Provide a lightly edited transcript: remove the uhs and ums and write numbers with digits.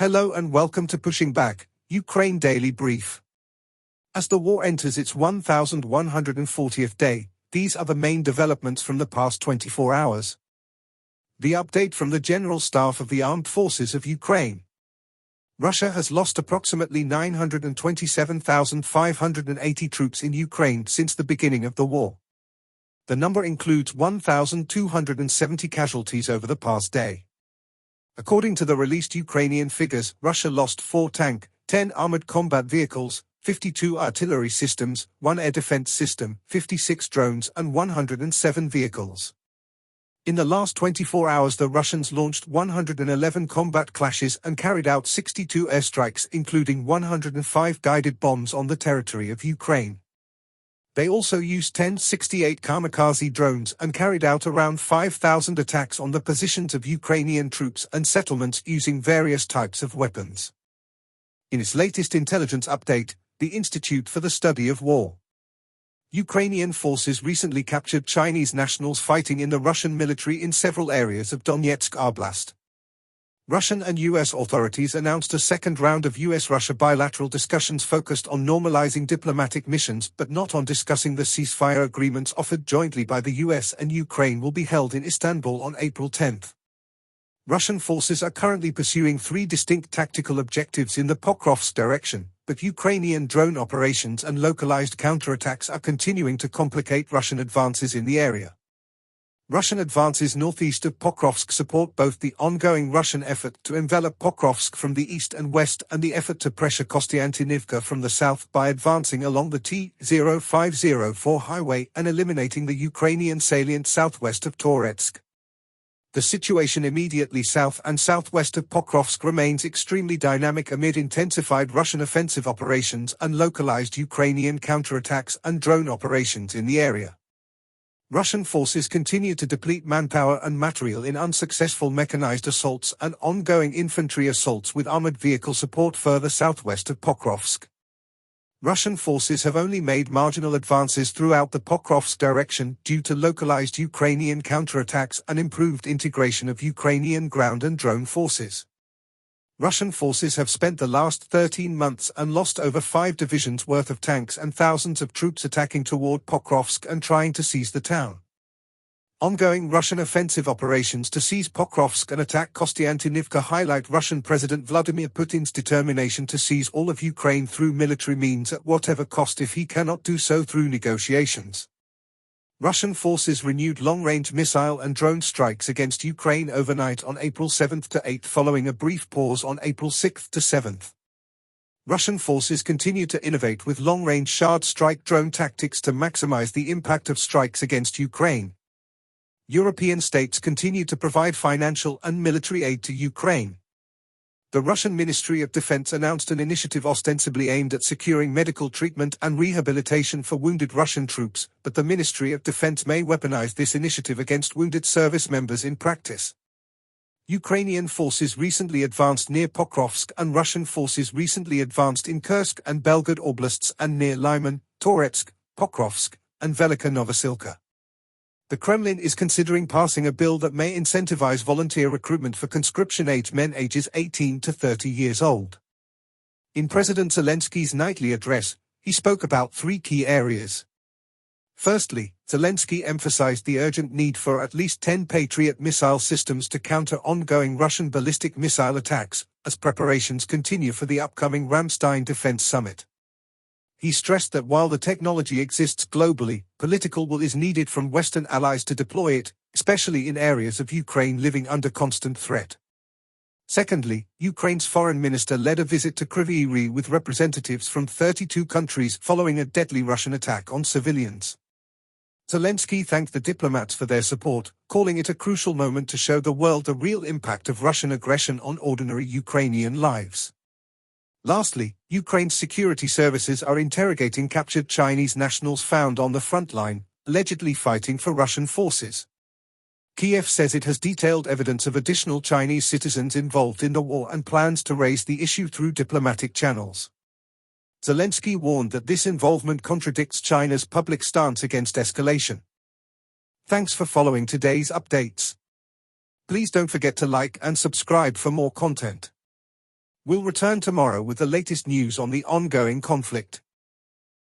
Hello and welcome to Pushing Back, Ukraine Daily Brief. As the war enters its 1140th day, these are the main developments from the past 24 hours. The update from the General Staff of the Armed Forces of Ukraine. Russia has lost approximately 927,580 troops in Ukraine since the beginning of the war. The number includes 1,270 casualties over the past day. According to the released Ukrainian figures, Russia lost 4 tank, 10 armored combat vehicles, 52 artillery systems, 1 air defense system, 56 drones and 107 vehicles. In the last 24 hours the Russians launched 111 combat clashes and carried out 62 airstrikes, including 105 guided bombs on the territory of Ukraine. They also used 1068 kamikaze drones and carried out around 5,000 attacks on the positions of Ukrainian troops and settlements using various types of weapons. In its latest intelligence update, the Institute for the Study of War. Ukrainian forces recently captured Chinese nationals fighting in the Russian military in several areas of Donetsk Oblast. Russian and U.S. authorities announced a second round of U.S.-Russia bilateral discussions focused on normalizing diplomatic missions but not on discussing the ceasefire agreements offered jointly by the U.S. and Ukraine will be held in Istanbul on April 10. Russian forces are currently pursuing 3 distinct tactical objectives in the Pokrovsk direction, but Ukrainian drone operations and localized counterattacks are continuing to complicate Russian advances in the area. Russian advances northeast of Pokrovsk support both the ongoing Russian effort to envelop Pokrovsk from the east and west and the effort to pressure Kostiantynivka from the south by advancing along the T-0504 highway and eliminating the Ukrainian salient southwest of Toretsk. The situation immediately south and southwest of Pokrovsk remains extremely dynamic amid intensified Russian offensive operations and localized Ukrainian counterattacks and drone operations in the area. Russian forces continue to deplete manpower and material in unsuccessful mechanized assaults and ongoing infantry assaults with armored vehicle support further southwest of Pokrovsk. Russian forces have only made marginal advances throughout the Pokrovsk direction due to localized Ukrainian counterattacks and improved integration of Ukrainian ground and drone forces. Russian forces have spent the last 13 months and lost over 5 divisions worth of tanks and thousands of troops attacking toward Pokrovsk and trying to seize the town. Ongoing Russian offensive operations to seize Pokrovsk and attack Kostiantynivka highlight Russian President Vladimir Putin's determination to seize all of Ukraine through military means at whatever cost if he cannot do so through negotiations. Russian forces renewed long-range missile and drone strikes against Ukraine overnight on April 7 to 8 following a brief pause on April 6 to 7. Russian forces continue to innovate with long-range Shard strike drone tactics to maximize the impact of strikes against Ukraine. European states continue to provide financial and military aid to Ukraine. The Russian Ministry of Defense announced an initiative ostensibly aimed at securing medical treatment and rehabilitation for wounded Russian troops, but the Ministry of Defense may weaponize this initiative against wounded service members in practice. Ukrainian forces recently advanced near Pokrovsk and Russian forces recently advanced in Kursk and Belgorod oblasts and near Lyman, Toretsk, Pokrovsk, and Velika Novosilka. The Kremlin is considering passing a bill that may incentivize volunteer recruitment for conscription-age men ages 18 to 30 years old. In President Zelensky's nightly address, he spoke about 3 key areas. Firstly, Zelensky emphasized the urgent need for at least 10 Patriot missile systems to counter ongoing Russian ballistic missile attacks, as preparations continue for the upcoming Ramstein Defense Summit. He stressed that while the technology exists globally, political will is needed from Western allies to deploy it, especially in areas of Ukraine living under constant threat. Secondly, Ukraine's foreign minister led a visit to Kryvyi Rih with representatives from 32 countries following a deadly Russian attack on civilians. Zelensky thanked the diplomats for their support, calling it a crucial moment to show the world the real impact of Russian aggression on ordinary Ukrainian lives. Lastly, Ukraine's security services are interrogating captured Chinese nationals found on the front line, allegedly fighting for Russian forces. Kiev says it has detailed evidence of additional Chinese citizens involved in the war and plans to raise the issue through diplomatic channels. Zelensky warned that this involvement contradicts China's public stance against escalation. Thanks for following today's updates. Please don't forget to like and subscribe for more content. We'll return tomorrow with the latest news on the ongoing conflict.